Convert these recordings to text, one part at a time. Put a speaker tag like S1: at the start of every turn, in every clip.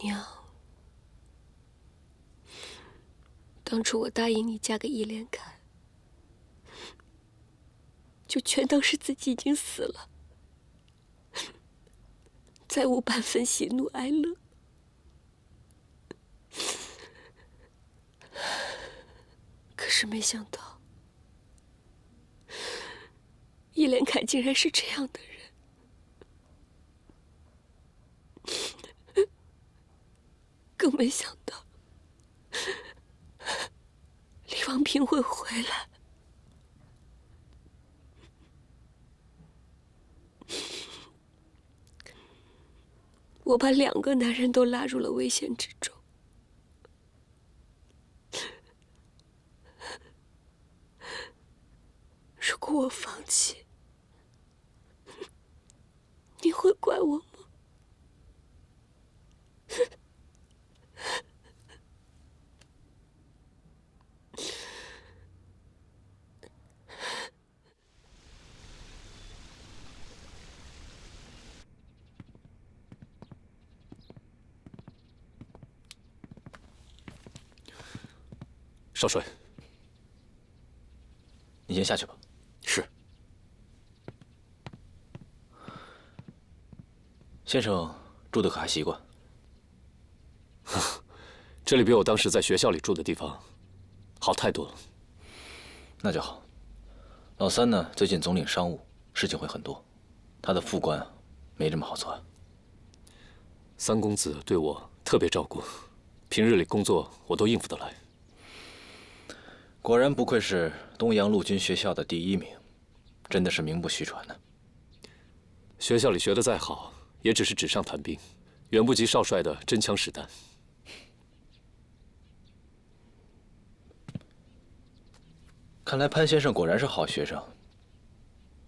S1: 娘，当初我答应你嫁给易连凯，就全当是自己已经死了，再无半分喜怒哀乐。可是没想到，易连凯竟然是这样的人，更没想到李王平会回来。我把2个男人都拉入了危险之中。如果我放弃，你会怪我吗？
S2: 少帅，
S3: 你先下去吧。
S2: 是。
S3: 先生住的可还习惯？
S2: 这里比我当时在学校里住的地方好太多了。
S3: 那就好。老三呢，最近总领商务，事情会很多，他的副官没这么好做。
S2: 三公子对我特别照顾，平日里工作我都应付得来。
S3: 果然不愧是东洋陆军学校的第1名，真的是名不虚传呢。
S2: 学校里学得再好，也只是纸上谈兵，远不及少帅的真枪实弹。
S3: 看来潘先生果然是好学生，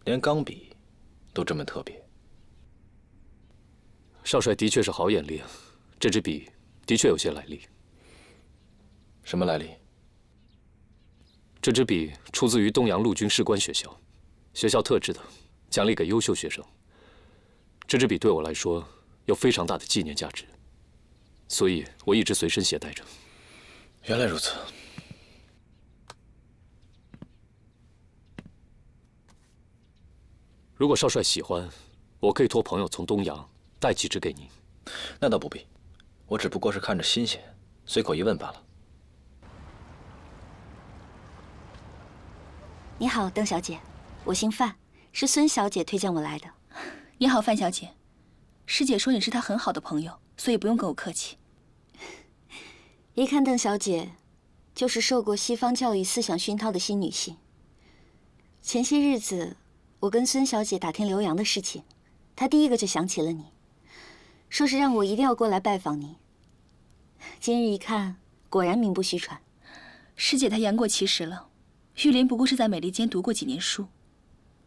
S3: 连钢笔都这么特别。
S2: 少帅的确是好眼力啊，这支笔的确有些来历。
S3: 什么来历？
S2: 这支笔出自于东洋陆军士官学校，学校特制的，奖励给优秀学生。这支笔对我来说有非常大的纪念价值，所以我一直随身携带着。
S3: 原来如此。
S2: 如果少帅喜欢，我可以托朋友从东洋带几支给您。
S3: 那倒不必，我只不过是看着新鲜，随口一问罢了。
S4: 你好，邓小姐，我姓范，是孙小姐推荐我来的。
S5: 你好，范小姐，师姐说你是她很好的朋友，所以不用跟我客气。
S4: 一看邓小姐，就是受过西方教育思想熏陶的新女性。前些日子，我跟孙小姐打听刘洋的事情，她第一个就想起了你，说是让我一定要过来拜访你。今日一看，果然名不虚传。
S5: 师姐她言过其实了。玉林不过是在美利坚读过几年书，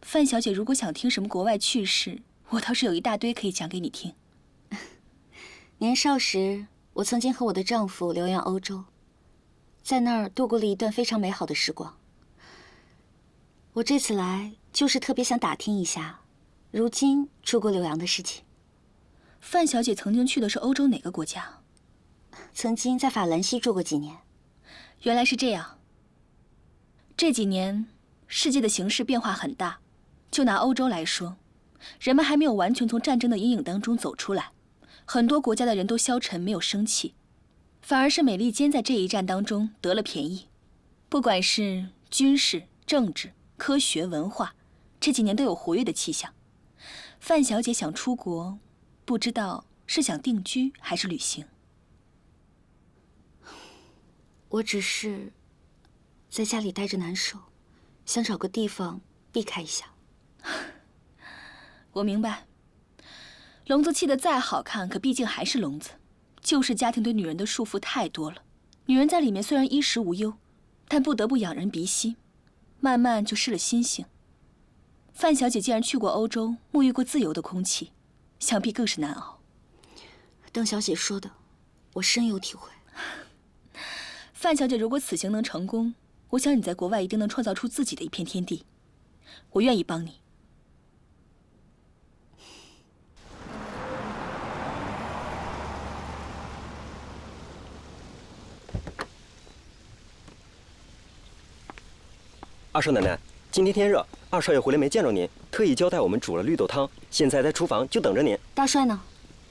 S5: 范小姐如果想听什么国外趣事，我倒是有一大堆可以讲给你听。
S4: 年少时，我曾经和我的丈夫流洋欧洲，在那儿度过了一段非常美好的时光。我这次来就是特别想打听一下，如今出国留洋的事情。
S5: 范小姐曾经去的是欧洲哪个国家？
S4: 曾经在法兰西住过几年。
S5: 原来是这样。这几年，世界的形势变化很大。就拿欧洲来说，人们还没有完全从战争的阴影当中走出来，很多国家的人都消沉，没有生气，反而是美利坚在这一战当中得了便宜。不管是军事、政治、科学、文化，这几年都有活跃的气象。范小姐想出国，不知道是想定居还是旅行。
S4: 我只是在家里待着难受，想找个地方避开一下。
S5: 我明白，笼子砌得再好看，可毕竟还是笼子。旧式家庭对女人的束缚太多了，女人在里面虽然衣食无忧，但不得不仰人鼻息，慢慢就失了心性。范小姐既然去过欧洲，沐浴过自由的空气，想必更是难熬。
S4: 邓小姐说的，我深有体会。
S5: 范小姐，如果此行能成功，我想你在国外一定能创造出自己的一片天地。我愿意帮你。
S6: 二少奶奶，今天天热，二少爷回来没见着您，特意交代我们煮了绿豆汤，现在在厨房就等着您。
S4: 大帅呢？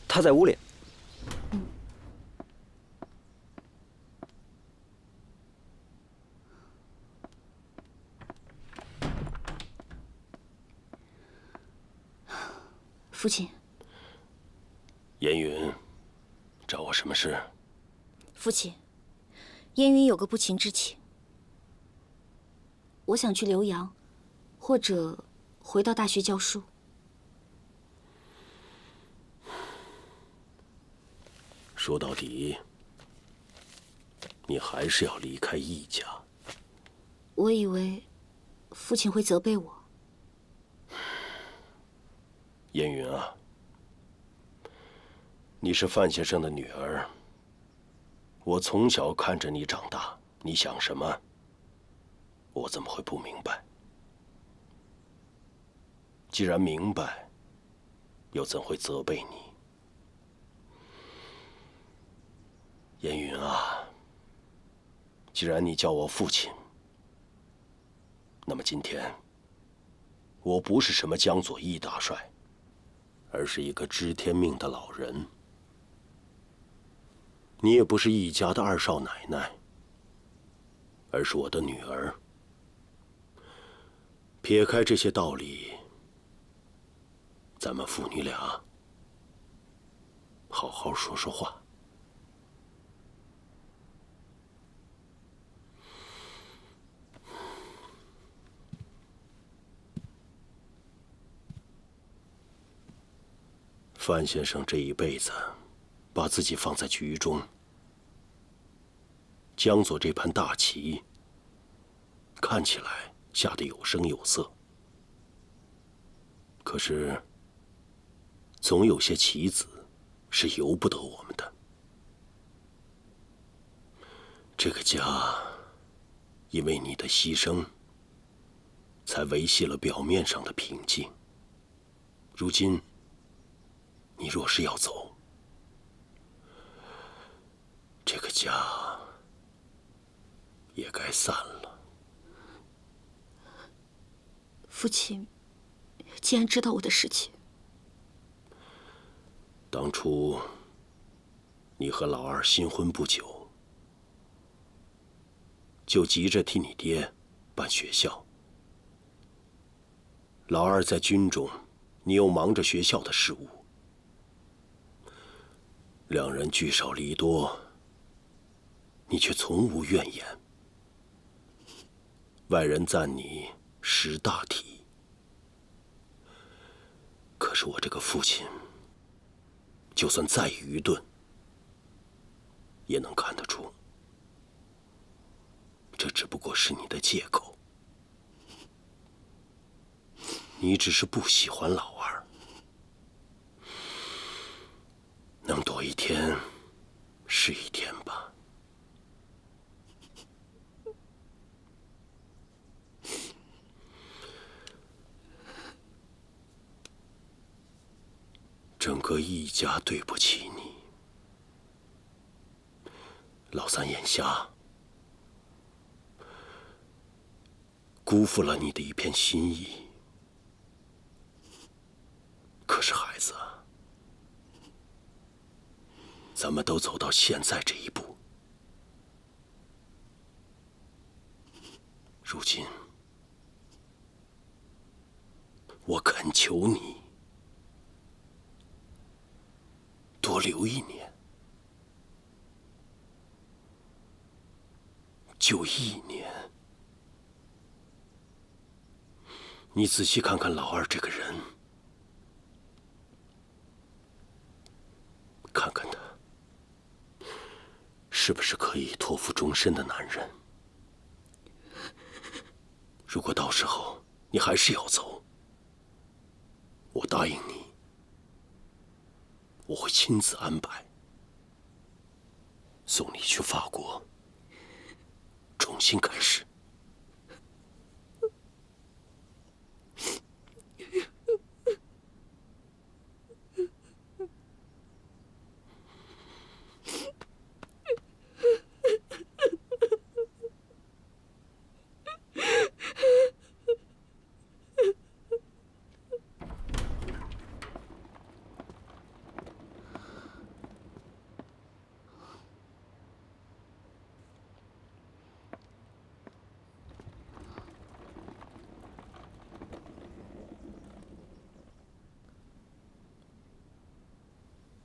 S6: 他在屋里。
S4: 父亲，
S7: 烟云，找我什么事？
S4: 父亲，烟云有个不情之请，我想去浏阳，或者回到大学教书。
S7: 说到底，你还是要离开易家。
S4: 我以为父亲会责备我。
S7: 烟云啊，你是范先生的女儿，我从小看着你长大，你想什么，我怎么会不明白？既然明白，又怎会责备你？烟云啊，既然你叫我父亲，那么今天我不是什么江左易大帅，而是一个知天命的老人。你也不是易家的二少奶奶，而是我的女儿。撇开这些道理，咱们父女俩好好说说话。范先生这一辈子，把自己放在局中，江左这盘大棋，看起来下得有声有色。可是，总有些棋子是由不得我们的。这个家，因为你的牺牲，才维系了表面上的平静。如今，你若是要走，这个家也该散了。
S1: 父亲，既然知道我的事情，
S7: 当初你和老二新婚不久，就急着替你爹办学校。老二在军中，你又忙着学校的事务。两人聚少离多，你却从无怨言。外人赞你识大体，可是我这个父亲，就算再愚钝，也能看得出，这只不过是你的借口。你只是不喜欢老二。能躲一天是一天吧。整个易家对不起你，老三眼瞎，辜负了你的一片心意。可是孩子啊，咱们都走到现在这一步，如今我恳求你多留一年，就1年。你仔细看看老二这个人，看看他是不是可以托付终身的男人。如果到时候你还是要走，我答应你，我会亲自安排，送你去法国，重新开始。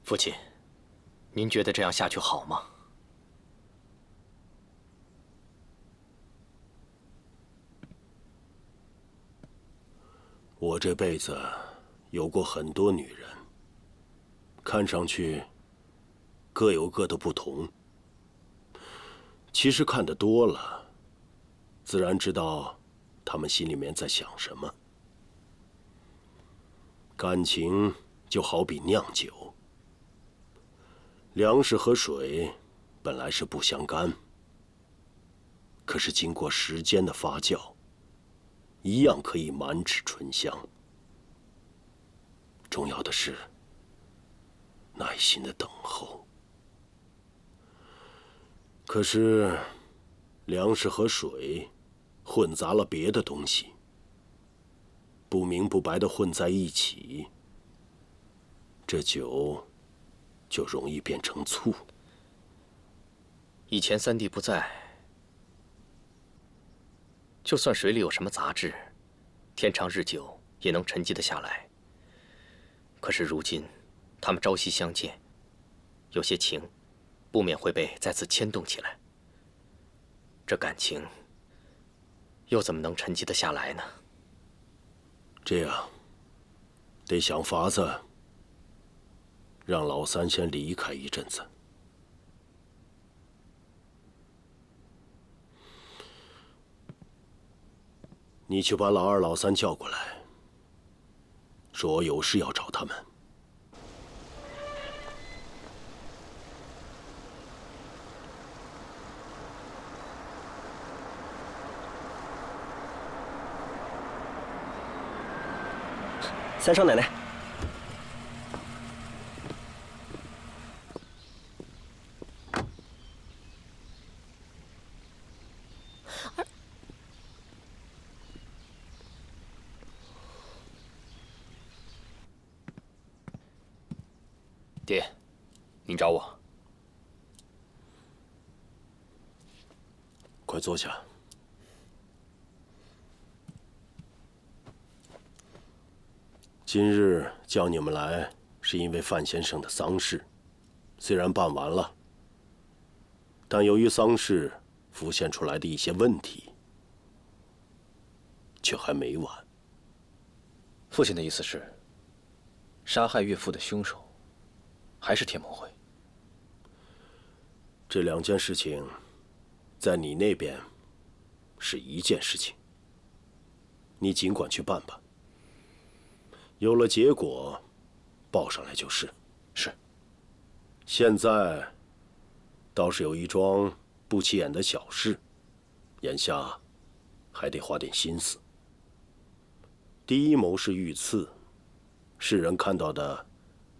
S8: 父亲，您觉得这样下去好吗？
S7: 我这辈子有过很多女人，看上去各有各的不同。其实看得多了，自然知道她们心里面在想什么。感情就好比酿酒，粮食和水本来是不相干，可是经过时间的发酵，一样可以满纸醇香。重要的是耐心的等候。可是粮食和水混杂了别的东西，不明不白的混在一起，这酒就容易变成醋。
S8: 以前三弟不在，就算水里有什么杂质，天长日久也能沉积得下来。可是如今，他们朝夕相见，有些情，不免会被再次牵动起来。这感情，又怎么能沉积得下来呢？
S7: 这样，得想法子让老三先离开一阵子。你去把老二、老三叫过来，说我有事要找他们。
S6: 三少奶奶，
S9: 爹，您找我？
S7: 快坐下。今日叫你们来，是因为范先生的丧事，虽然办完了，但由于丧事浮现出来的一些问题，却还没完。
S3: 父亲的意思是，杀害岳父的凶手还是田梦辉？
S7: 这两件事情，在你那边是一件事情，你尽管去办吧。有了结果，报上来就是。
S3: 是。
S7: 现在倒是有一桩不起眼的小事，眼下还得花点心思。第一谋是遇刺，世人看到的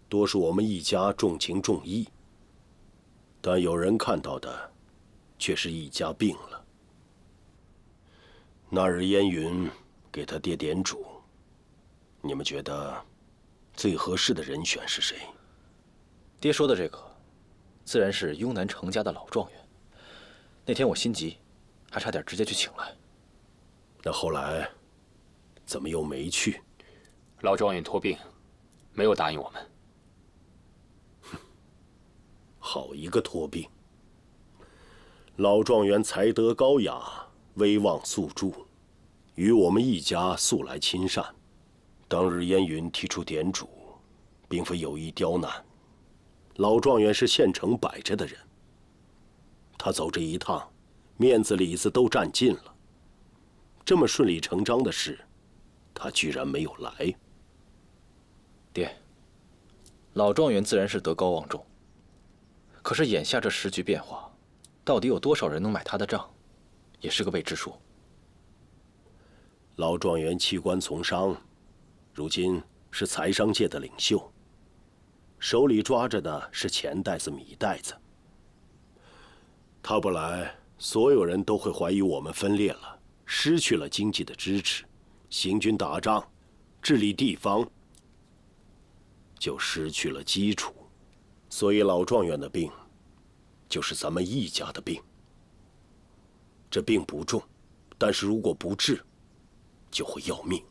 S7: 多是我们一家重情重义，但有人看到的却是一家病了。那日烟云给他爹点主，你们觉得最合适的人选是谁？
S3: 爹说的这个，自然是雍南程家的老状元。那天我心急，还差点直接去请来。
S7: 那后来怎么又没去？
S9: 老状元托病，没有答应我们。
S7: 好一个托病！老状元才德高雅，威望素著，与我们一家素来亲善。当日烟云提出点主，并非有意刁难。老状元是县城摆着的人，他走这一趟，面子里子都占尽了。这么顺理成章的事，他居然没有来。
S3: 爹，老状元自然是德高望重，可是眼下这时局变化，到底有多少人能买他的账，也是个未知数。
S7: 老状元弃官从商，如今是财商界的领袖，手里抓着的是钱袋子、米袋子。他不来，所有人都会怀疑我们分裂了，失去了经济的支持，行军打仗、治理地方就失去了基础。所以老状元的病，就是咱们一家的病。这病不重，但是如果不治，就会要命。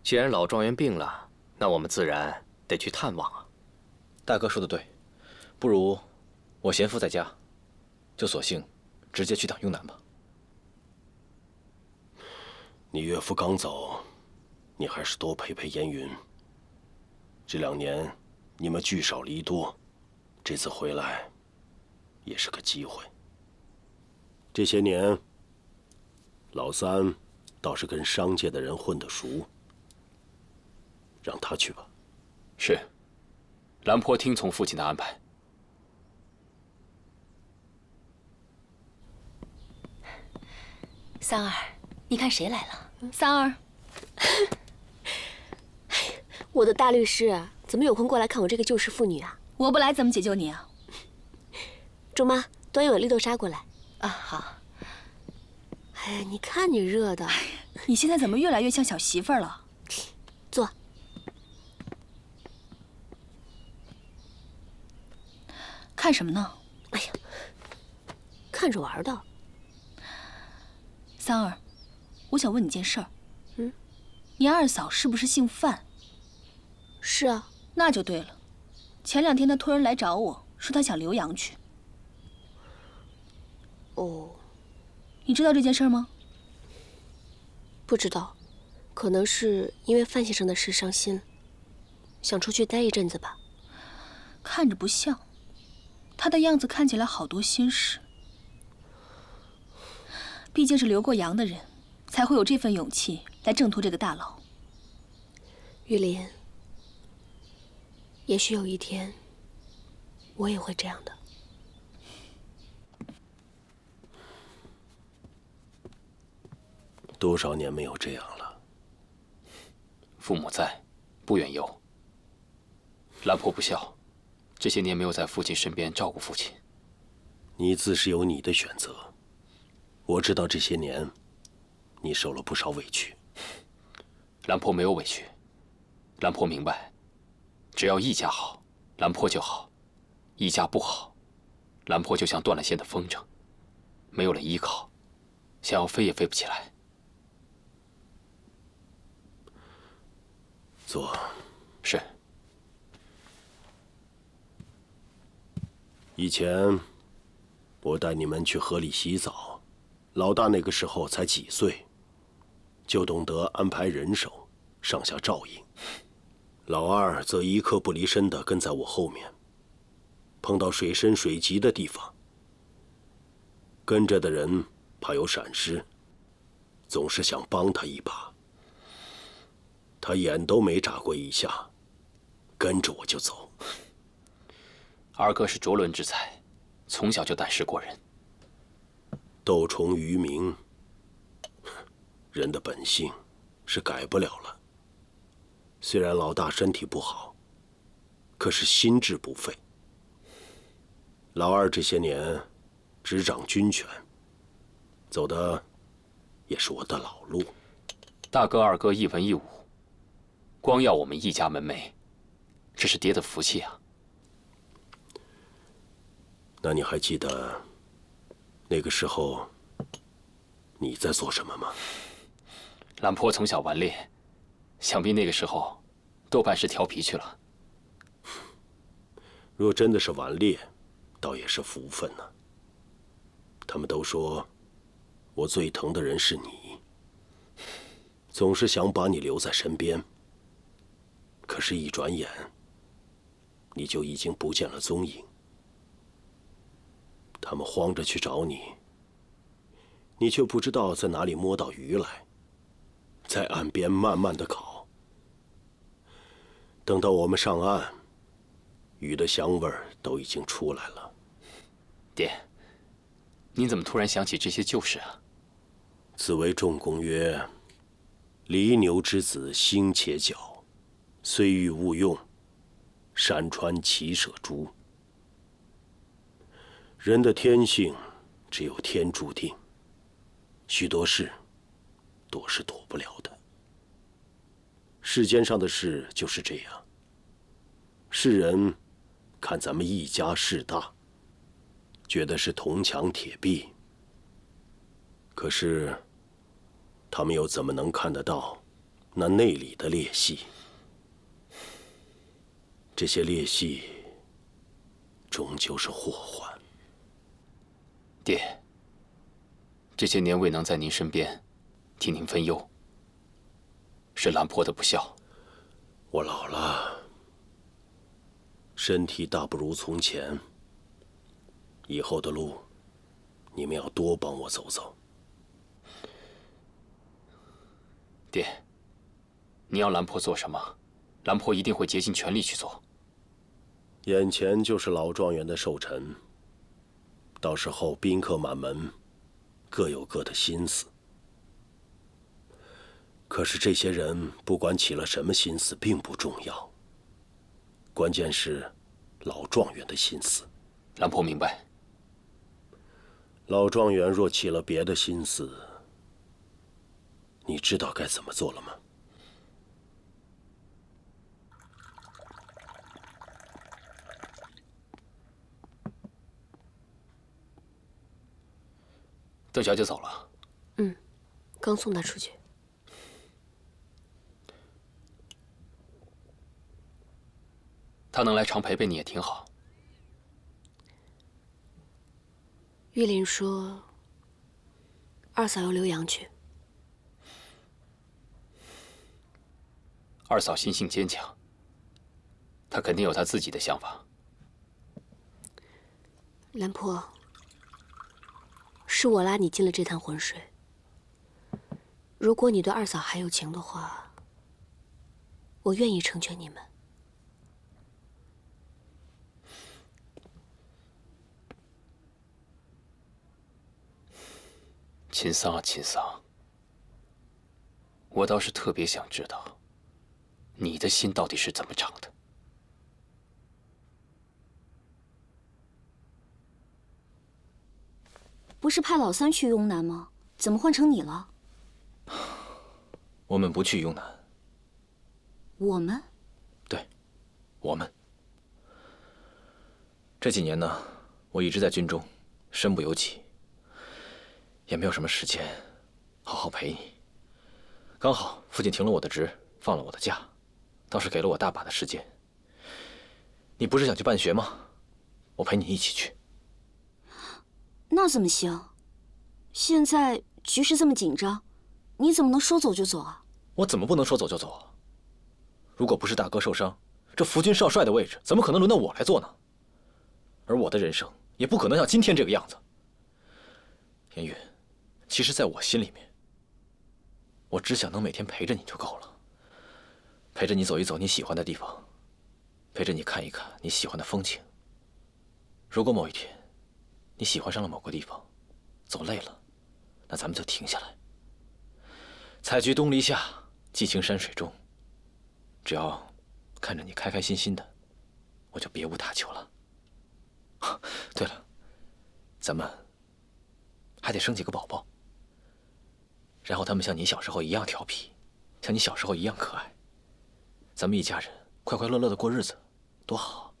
S8: 既然老状元病了，那我们自然得去探望啊。
S3: 大哥说的对，不如我贤父在家，就索性直接去趟雍南吧。
S7: 你岳父刚走，你还是多陪陪燕云。这2年你们聚少离多，这次回来也是个机会。这些年，老三倒是跟商界的人混得熟，让他去吧。
S9: 是，兰坡听从父亲的安排。
S5: 三儿，你看谁来了？三儿，
S1: 我的大律师啊，怎么有空过来看我这个旧式妇女啊？
S5: 我不来怎么解救你啊？
S1: 周妈，端一碗绿豆沙过来。
S5: 啊，好。
S1: 哎呀，你看你热的，
S5: 你现在怎么越来越像小媳妇儿了？
S1: 坐。
S5: 看什么呢？
S1: 哎呀，看着玩的。
S5: 三儿，我想问你件事儿。
S1: 嗯，
S5: 你二嫂是不是姓范？
S1: 是啊。
S5: 那就对了。前2天她托人来找我说她想留洋去。
S1: 哦。
S5: 你知道这件事吗？
S1: 不知道，可能是因为范先生的事伤心，想出去待一阵子吧。
S5: 看着不像，他的样子看起来好多心事。毕竟是留过洋的人，才会有这份勇气来挣脱这个大牢。
S1: 玉林，也许有一天，我也会这样的。
S7: 多少年没有这样了？
S9: 父母在，不远游。兰坡不孝，这些年没有在父亲身边照顾父亲。
S7: 你自是有你的选择。我知道这些年，你受了不少委屈。
S9: 兰坡没有委屈，兰坡明白，只要一家好，兰坡就好；一家不好，兰坡就像断了线的风筝，没有了依靠，想要飞也飞不起来。
S7: 坐。
S9: 是。
S7: 以前，我带你们去河里洗澡，老大那个时候才几岁，就懂得安排人手，上下照应。老二则一刻不离身地跟在我后面，碰到水深水急的地方，跟着的人怕有闪失，总是想帮他一把。他眼都没眨过一下，跟着我就走。
S9: 二哥是卓伦之才，从小就胆识过人。
S7: 斗虫于鸣，人的本性是改不了了。虽然老大身体不好，可是心智不废。老二这些年执掌军权，走的也是我的老路。
S9: 大哥二哥一文一武，光耀我们一家门楣，这是爹的福气啊。
S7: 那你还记得那个时候你在做什么吗？
S9: 兰坡从小顽劣，想必那个时候多半是调皮去了。
S7: 若真的是顽劣，倒也是福分呢。他们都说，我最疼的人是你，总是想把你留在身边。可是，一转眼，你就已经不见了踪影。他们慌着去找你，你却不知道在哪里摸到鱼来，在岸边慢慢的烤。等到我们上岸，鱼的香味儿都已经出来了。
S9: 爹，您怎么突然想起这些旧事啊？
S7: 子为仲弓曰：“犁牛之子兴且角，虽欲勿用，山川其舍诸。”人的天性只有天注定，许多事躲是躲不了的。世间上的事就是这样，世人看咱们一家势大，觉得是铜墙铁壁，可是他们又怎么能看得到那内里的裂隙？这些裂隙终究是祸患。
S9: 爹，这些年未能在您身边，替您分忧，是兰坡的不孝。
S7: 我老了，身体大不如从前。以后的路，你们要多帮我走走。
S9: 爹，您要兰坡做什么，兰坡一定会竭尽全力去做。
S7: 眼前就是老状元的寿辰，到时候宾客满门，各有各的心思。可是这些人不管起了什么心思并不重要，关键是老状元的心思。
S9: 兰坡明白。
S7: 老状元若起了别的心思，你知道该怎么做了吗？
S2: 邓小姐走了。
S1: 嗯，刚送她出去。
S2: 她能来常陪陪你也挺好。
S1: 玉林说，二嫂要留洋去。
S2: 二嫂心性坚强，她肯定有她自己的想法。
S1: 兰坡，是我拉你进了这滩浑水。如果你对二嫂还有情的话，我愿意成全你们。
S2: 秦桑啊，秦桑，我倒是特别想知道，你的心到底是怎么长的？
S4: 不是派老三去雍南吗？怎么换成你了？
S3: 我们不去雍南。
S4: 我们？
S3: 对，我们。这几年呢，我一直在军中，身不由己。也没有什么时间好好陪你。刚好父亲停了我的职，放了我的假，倒是给了我大把的时间。你不是想去办学吗？我陪你一起去。
S4: 那怎么行？现在局势这么紧张，你怎么能说走就走啊？
S3: 我怎么不能说走就走啊？如果不是大哥受伤，这扶军少帅的位置怎么可能轮到我来做呢？而我的人生也不可能像今天这个样子。颜允，其实在我心里面，我只想能每天陪着你就够了，陪着你走一走你喜欢的地方，陪着你看一看你喜欢的风景。如果某一天你喜欢上了某个地方，走累了，那咱们就停下来。采菊东篱下，寄情山水中。只要看着你开开心心的，我就别无他求了。对了，咱们还得生几个宝宝，然后他们像你小时候一样调皮，像你小时候一样可爱。咱们一家人快快乐乐的过日子，多好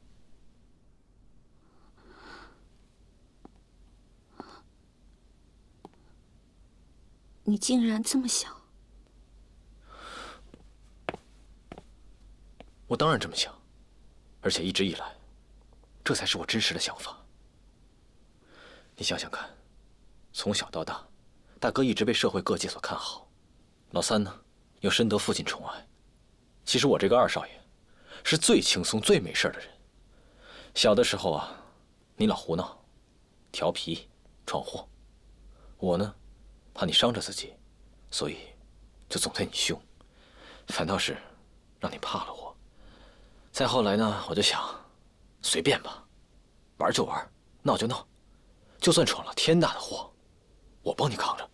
S3: 啊！
S4: 你竟然这么想？
S3: 我当然这么想，而且一直以来，这才是我真实的想法。你想想看，从小到大，大哥一直被社会各界所看好，老三呢又深得父亲宠爱。其实我这个二少爷，是最轻松、最没事的人。小的时候啊，你老胡闹、调皮、闯祸，我呢，怕你伤着自己，所以就总对你凶，反倒是让你怕了我。再后来呢，我就想，随便吧，玩就玩，闹就闹，就算闯了天大的祸，我帮你扛着。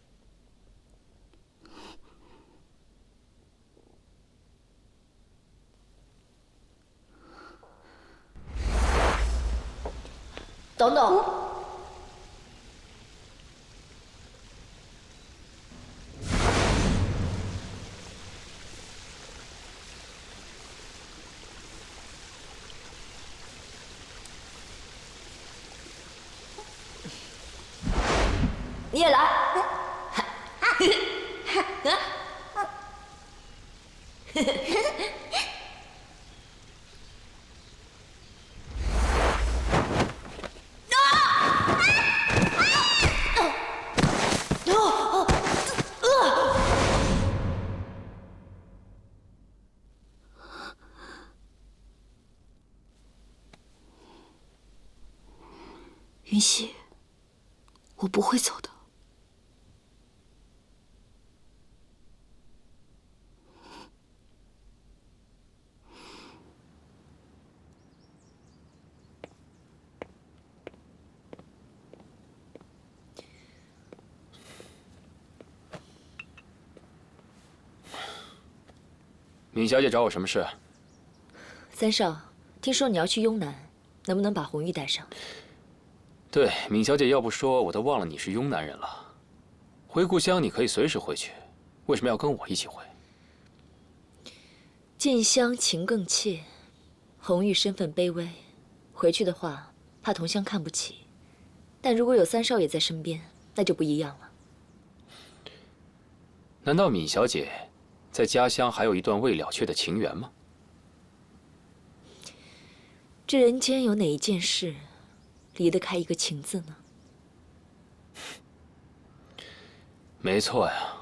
S1: 等等，
S10: 你也来。
S1: 云溪，我不会走的。
S9: 闵小姐找我什么事？
S10: 三少，听说你要去雍南，能不能把红玉带上？
S9: 对，闵小姐要不说，我都忘了你是雍南人了。回故乡你可以随时回去，为什么要跟我一起回？
S10: 近乡情更切，红玉身份卑微，回去的话怕同乡看不起。但如果有三少爷在身边，那就不一样了。
S9: 难道闵小姐在家乡还有一段未了却的情缘吗？
S10: 这人间有哪一件事离得开一个情字呢？
S9: 没错呀。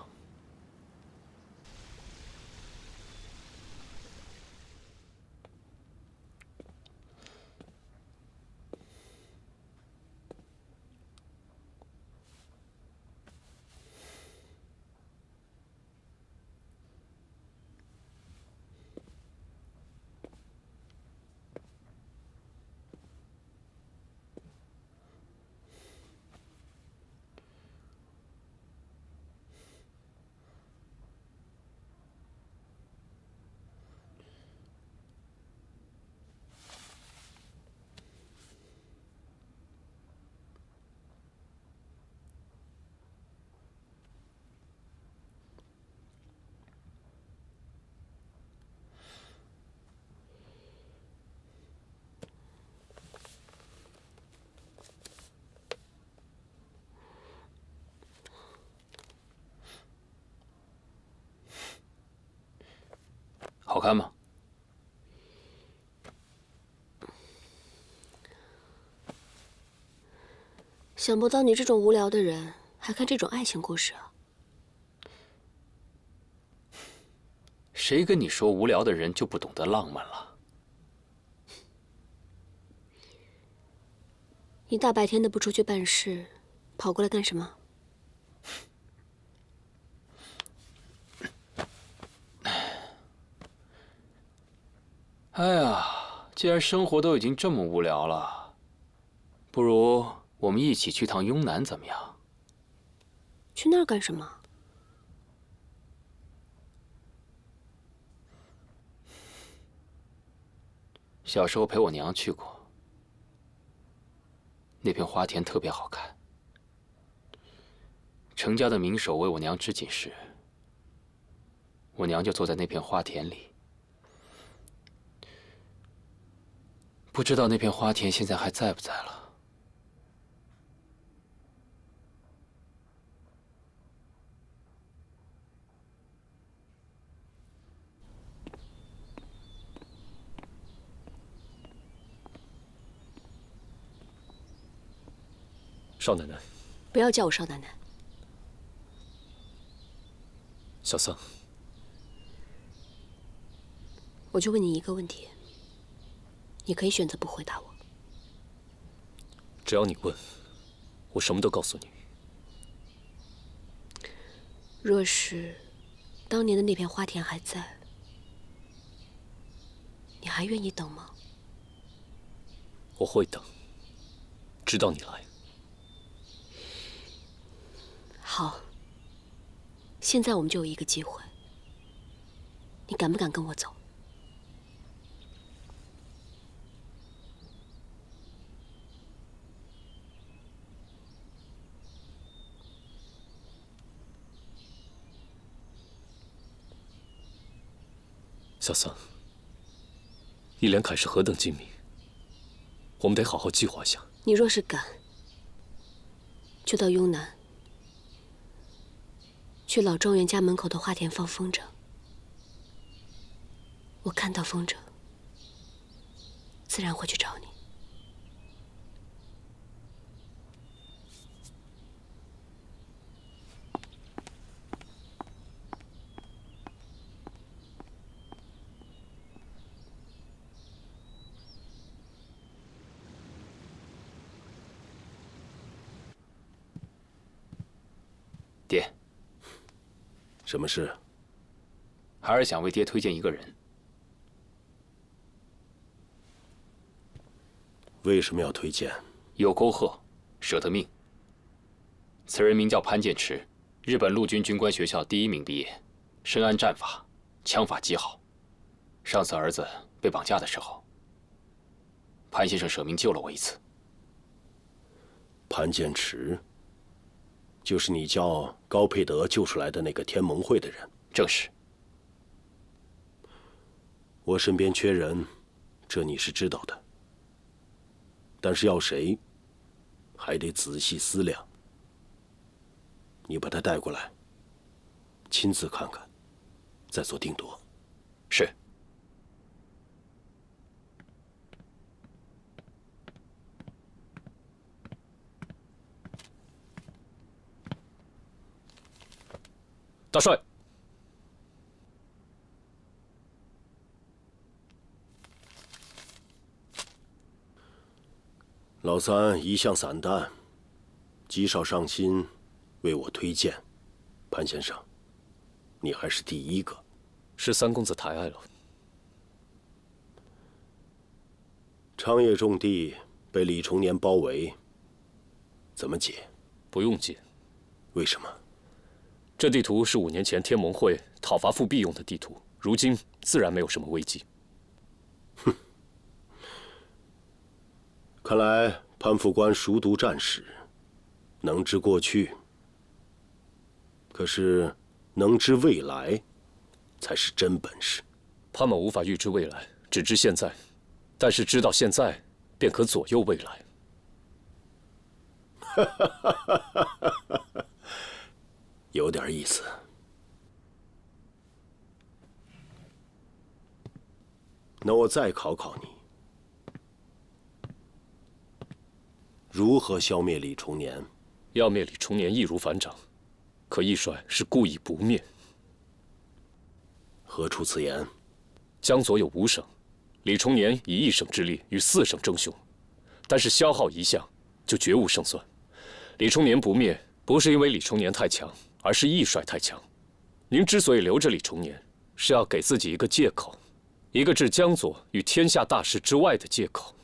S9: 好看吗？
S1: 想不到你这种无聊的人还看这种爱情故事啊！
S9: 谁跟你说无聊的人就不懂得浪漫了？
S1: 你大白天的不出去办事，跑过来干什么？
S9: 哎呀，既然生活都已经这么无聊了，不如我们一起去趟雍南怎么样？
S1: 去那儿干什么？
S9: 小时候陪我娘去过，那片花田特别好看。程家的名手为我娘织锦时，我娘就坐在那片花田里。不知道那片花田现在还在不在了。
S2: 少奶奶，
S1: 不要叫我少奶奶。
S2: 小桑，
S1: 我就问你一个问题，你可以选择不回答我。
S2: 只要你问，我什么都告诉你。
S1: 若是当年的那片花田还在，你还愿意等吗？
S2: 我会等，直到你来。
S1: 好，现在我们就有一个机会，你敢不敢跟我走？
S2: 小桑，易连凯是何等精明，我们得好好计划一下。
S1: 你若是敢，就到雍南，去老庄园家门口的花田放风筝。我看到风筝，自然会去找你。
S9: 爹，
S7: 什么事？
S9: 孩儿想为爹推荐一个人。
S7: 为什么要推荐？
S9: 有沟壑，舍得命。此人名叫潘建池，日本陆军军官学校第1名毕业，深谙战法，枪法极好。上次儿子被绑架的时候，潘先生舍命救了我一次。
S7: 潘建池，就是你叫高佩德救出来的那个天盟会的人。
S9: 正是。
S7: 我身边缺人，这你是知道的。但是要谁，还得仔细思量。你把他带过来，亲自看看，再做定夺。
S9: 是。
S2: 大帅，
S7: 老三一向散淡，极少上心为我推荐。潘先生，你还是第一个。
S2: 是三公子抬爱了。
S7: 昌业重地被李重年包围，怎么解？
S2: 不用解。
S7: 为什么？
S2: 这地图是5年前天盟会讨伐复辟用的地图，如今自然没有什么危机。
S7: 哼，看来潘副官熟读战史，能知过去。可是能知未来，才是真本事。
S2: 他们无法预知未来，只知现在，但是知道现在，便可左右未来。
S7: 有点意思。那我再考考你，如何消灭李重年？
S2: 要灭李重年易如反掌，可易帅是故意不灭。
S7: 何出此言？
S2: 江左有5省，李重年以1省之力与4省争雄，但是消耗一项就绝无胜算。李重年不灭，不是因为李重年太强，而是易帅太强。您之所以留着李重年，是要给自己一个借口，一个置江左与天下大事之外的借口。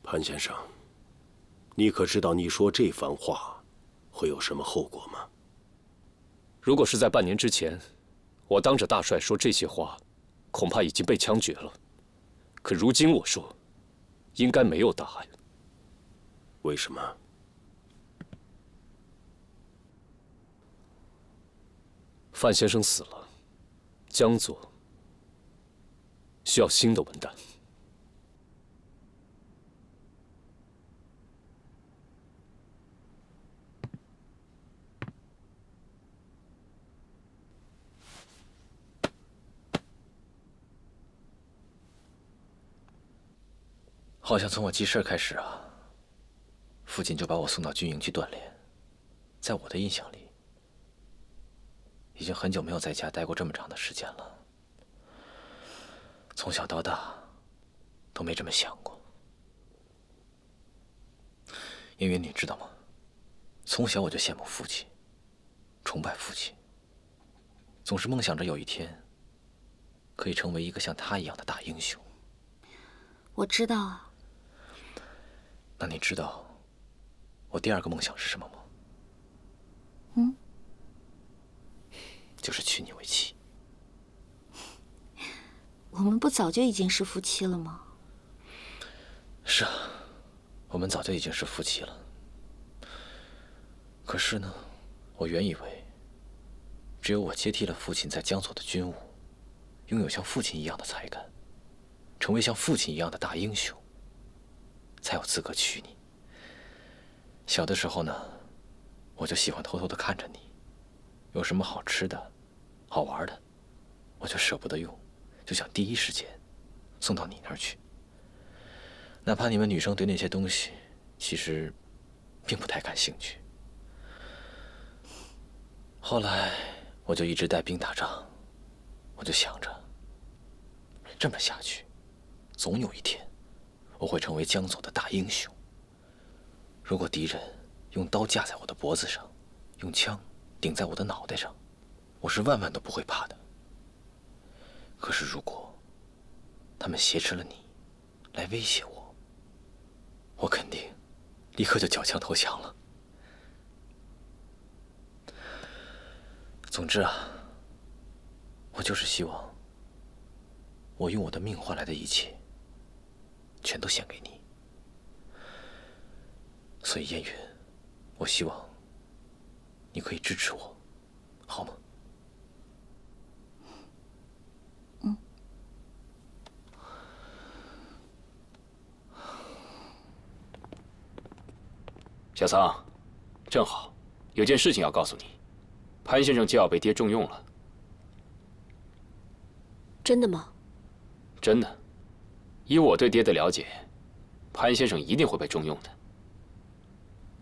S7: 潘先生，你可知道你说这番话会有什么后果吗？
S2: 如果是在半年之前，我当着大帅说这些话，恐怕已经被枪决了。可如今我说，应该没有大碍。
S7: 为什么？
S2: 范先生死了，江左需要新的文旦。
S3: 好像从我记事开始啊，父亲就把我送到军营去锻炼。在我的印象里，已经很久没有在家待过这么长的时间了。从小到大，都没这么想过。因为你知道吗？从小我就羡慕父亲，崇拜父亲，总是梦想着有一天可以成为一个像他一样的大英雄。
S4: 我知道啊。
S3: 那你知道我第2个梦想是什么吗？
S4: 嗯，
S3: 就是娶你为妻。
S4: 我们不早就已经是夫妻了吗？
S3: 是啊，我们早就已经是夫妻了。可是呢，我原以为，只有我接替了父亲在江左的军务，拥有像父亲一样的才干，成为像父亲一样的大英雄，才有资格娶你。小的时候呢，我就喜欢偷偷的看着你，有什么好吃的、好玩的，我就舍不得用，就想第一时间送到你那儿去。哪怕你们女生对那些东西其实并不太感兴趣。后来我就一直带兵打仗，我就想着，这么下去，总有一天我会成为江左的大英雄。如果敌人用刀架在我的脖子上，用枪顶在我的脑袋上，我是万万都不会怕的。可是如果他们挟持了你，来威胁我，我肯定立刻就缴枪投降了。总之啊，我就是希望我用我的命换来的一切，全都献给你。所以燕云，我希望你可以支持我，好吗？
S9: 小桑，正好有件事情要告诉你，潘先生就要被爹重用了。
S1: 真的吗？
S9: 真的，以我对爹的了解，潘先生一定会被重用的。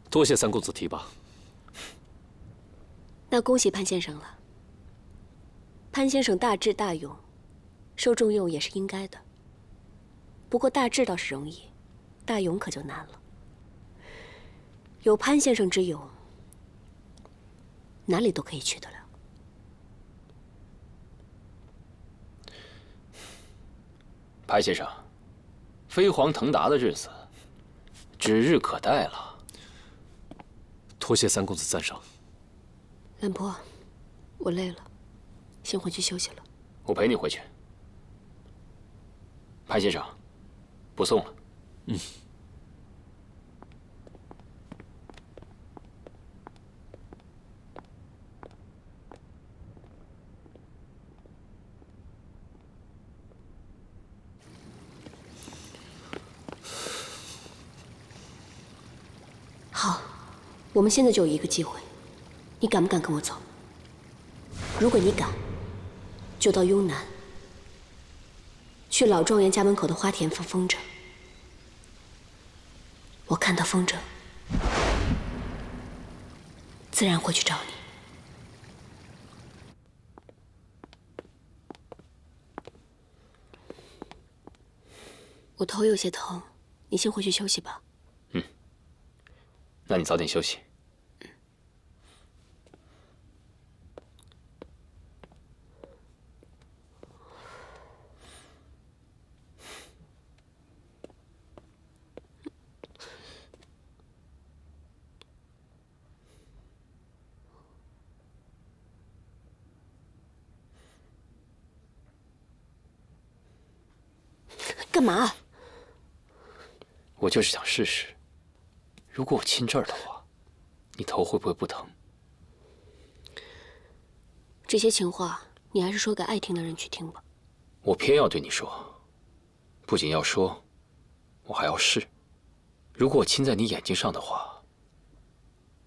S2: 多谢三公子提拔。
S1: 那恭喜潘先生了。潘先生大智大勇，受重用也是应该的。不过大智倒是容易，大勇可就难了。有潘先生之勇，哪里都可以去得了。
S9: 潘先生，飞黄腾达的日子指日可待了。
S2: 多谢三公子赞赏。
S1: 兰坡，我累了，先回去休息了。
S9: 我陪你回去。潘先生，不送了。
S2: 嗯。
S1: 好，我们现在就有一个机会，你敢不敢跟我走？如果你敢，就到雍南，去老状元家门口的花田放风筝。我看到风筝，自然会去找你。我头有些疼，你先回去休息吧。
S9: 那你早点休息。
S1: 干嘛？
S9: 我就是想试试。如果我亲这儿的话，你头会不会不疼？
S1: 这些情话，你还是说给爱听的人去听吧。
S9: 我偏要对你说，不仅要说，我还要试。如果我亲在你眼睛上的话，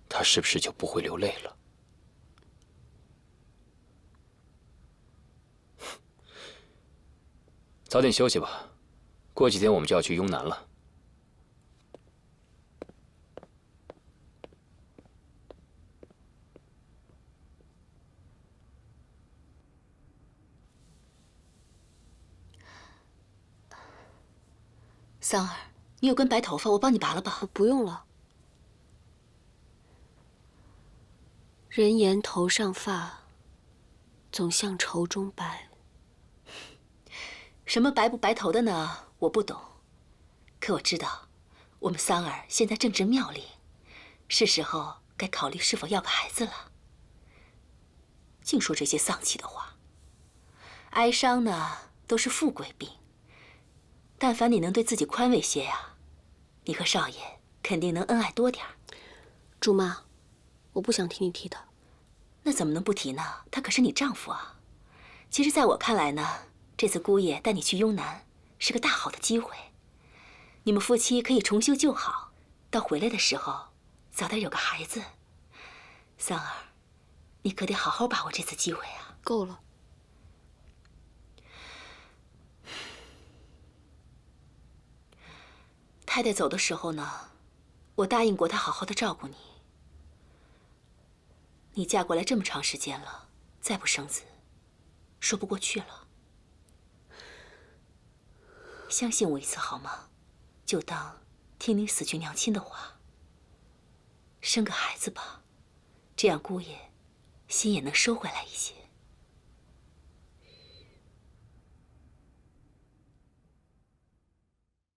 S9: 他是不是就不会流泪了？早点休息吧，过几天我们就要去雍南了。
S10: 桑儿，你有根白头发，我帮你拔了吧。
S1: 不用了。人言头上发，总像愁中白。
S10: 什么白不白头的呢？我不懂。可我知道，我们桑儿现在正值妙龄，是时候该考虑是否要个孩子了。净说这些丧气的话。哀伤呢，都是富贵病。但凡你能对自己宽慰些呀，你和少爷肯定能恩爱多点儿。
S1: 朱妈，我不想听你提他。
S10: 那怎么能不提呢？他可是你丈夫啊。其实，在我看来呢，这次姑爷带你去雍南是个大好的机会。你们夫妻可以重修旧好，到回来的时候早点有个孩子。桑儿，你可得好好把握这次机会啊！
S1: 够了。
S10: 太太走的时候呢，我答应过她好好的照顾你。你嫁过来这么长时间了，再不生子，说不过去了。相信我一次好吗？就当听你死去娘亲的话，生个孩子吧，这样姑爷心也能收回来一些。